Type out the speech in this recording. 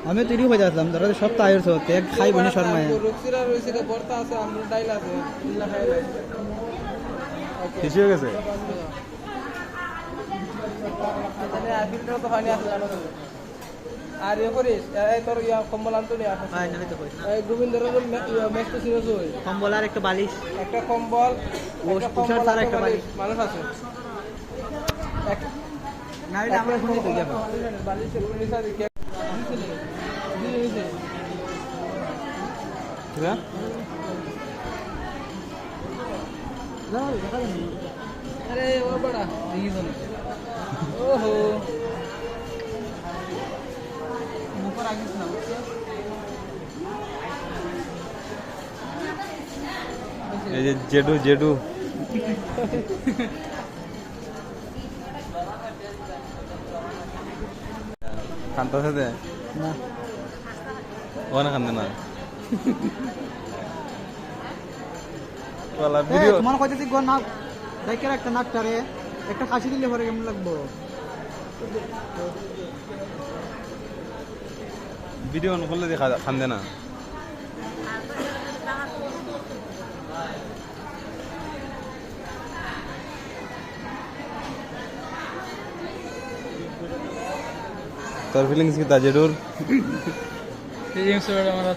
আমি তৈরি হয়ে যাচ্ছিলাম ধরো সব টায়ার হচ্ছে খাই বনি শর্মায় কিছু হয়ে গেছে আর ইয়ে করিস তোর কম্বল আনতো কম্বল আর একটা বালিশ একটা কম্বল একটা বালিশ মানুষ আছে না এটা আমরা শুনি তো যাবো अरे वो बड़ा ओहो ऊपर आगे सुना এই যে জেডু জেডু কান্তা সাথে না ওখানে কান্দে না ভিডিও তোমার কইতে গো নাক দেখে একটা নাকটারে একটা কাশি দিলে পরে কেমন লাগবো ভিডিও অন করলে দেখা কান্দে না তোর ফিলিংস কি তা জেডুর ফিলিংস আমার